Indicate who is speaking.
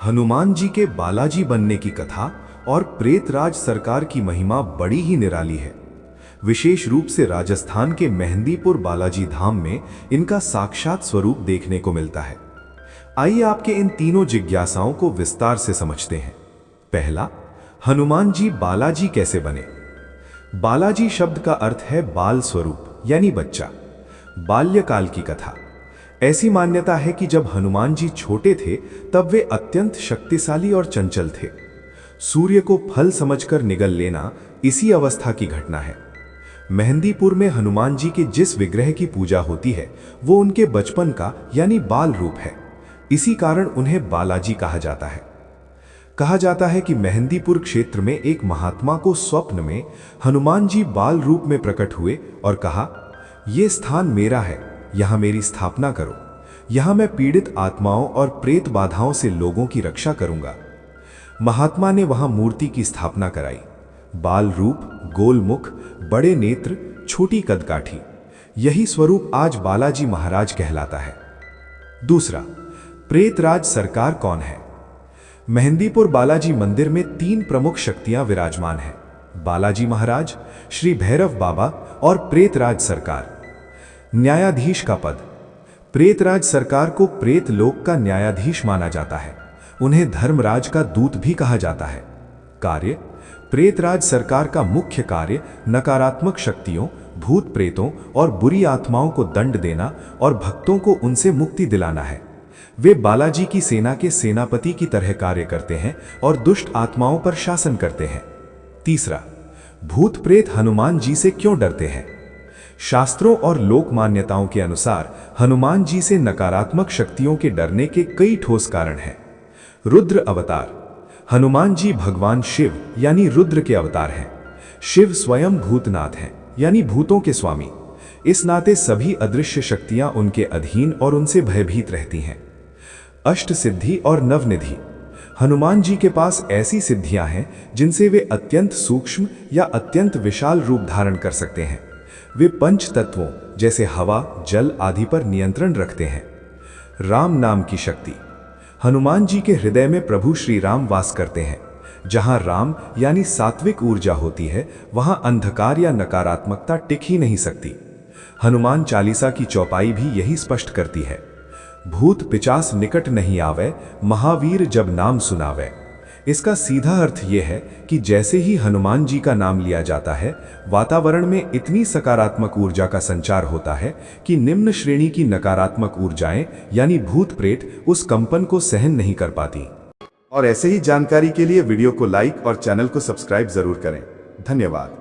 Speaker 1: हनुमान जी के बालाजी बनने की कथा और प्रेतराज सरकार की महिमा बड़ी ही निराली है। विशेष रूप से राजस्थान के मेहंदीपुर बालाजी धाम में इनका साक्षात स्वरूप देखने को मिलता है। आइए आपके इन तीनों जिज्ञासाओं को विस्तार से समझते हैं। पहला, हनुमान जी बालाजी कैसे बने? बालाजी शब्द का अर्थ है बाल स्वरूप यानी बच्चा। बाल्यकाल की कथा। ऐसी मान्यता है कि जब हनुमान जी छोटे थे तब वे अत्यंत शक्तिशाली और चंचल थे। सूर्य को फल समझकर निगल लेना इसी अवस्था की घटना है। मेहंदीपुर में हनुमान जी के जिस विग्रह की पूजा होती है वो उनके बचपन का यानी बाल रूप है। इसी कारण उन्हें बालाजी कहा जाता है। कहा जाता है कि मेहंदीपुर क्षेत्र में एक महात्मा को स्वप्न में हनुमान जी बाल रूप में प्रकट हुए और कहा, ये स्थान मेरा है, यहां मेरी स्थापना करो। यहां मैं पीड़ित आत्माओं और प्रेत बाधाओं से लोगों की रक्षा करूंगा। महात्मा ने वहां मूर्ति की स्थापना कराई। बाल रूप, गोल मुख, बड़े नेत्र, छोटी कदकाठी, यही स्वरूप आज बालाजी महाराज कहलाता है। दूसरा, प्रेतराज सरकार कौन है? मेहंदीपुर बालाजी मंदिर में तीन प्रमुख शक्तियां विराजमान हैं: बालाजी महाराज, श्री भैरव बाबा और प्रेतराज सरकार। न्यायाधीश का पद। प्रेतराज सरकार को प्रेत लोक का न्यायाधीश माना जाता है। उन्हें धर्मराज का दूत भी कहा जाता है। कार्य। प्रेतराज सरकार का मुख्य कार्य नकारात्मक शक्तियों, भूत प्रेतों और बुरी आत्माओं को दंड देना और भक्तों को उनसे मुक्ति दिलाना है। वे बालाजी की सेना के सेनापति की तरह कार्य करते हैं और दुष्ट आत्माओं पर शासन करते हैं। तीसरा, भूत प्रेत हनुमान जी से क्यों डरते हैं? शास्त्रों और लोक मान्यताओं के अनुसार हनुमान जी से नकारात्मक शक्तियों के डरने के कई ठोस कारण हैं। रुद्र अवतार। हनुमान जी भगवान शिव यानी रुद्र के अवतार हैं। शिव स्वयं भूतनाथ हैं यानी भूतों के स्वामी। इस नाते सभी अदृश्य शक्तियां उनके अधीन और उनसे भयभीत रहती हैं। अष्ट सिद्धि और नवनिधि। हनुमान जी के पास ऐसी सिद्धियां हैं जिनसे वे अत्यंत सूक्ष्म या अत्यंत विशाल रूप धारण कर सकते हैं। वे पंच तत्वों जैसे हवा, जल आदि पर नियंत्रण रखते हैं। राम नाम की शक्ति। हनुमान जी के हृदय में प्रभु श्री राम वास करते हैं। जहां राम यानी सात्विक ऊर्जा होती है वहां अंधकार या नकारात्मकता टिक ही नहीं सकती। हनुमान चालीसा की चौपाई भी यही स्पष्ट करती है। भूत पिचास निकट नहीं आवे, महावीर जब नाम सुनावे। इसका सीधा अर्थ यह है कि जैसे ही हनुमान जी का नाम लिया जाता है, वातावरण में इतनी सकारात्मक ऊर्जा का संचार होता है कि निम्न श्रेणी की नकारात्मक ऊर्जाएं यानी भूत प्रेत उस कंपन को सहन नहीं कर पाती।
Speaker 2: और ऐसे ही जानकारी के लिए वीडियो को लाइक और चैनल को सब्सक्राइब जरूर करें। धन्यवाद।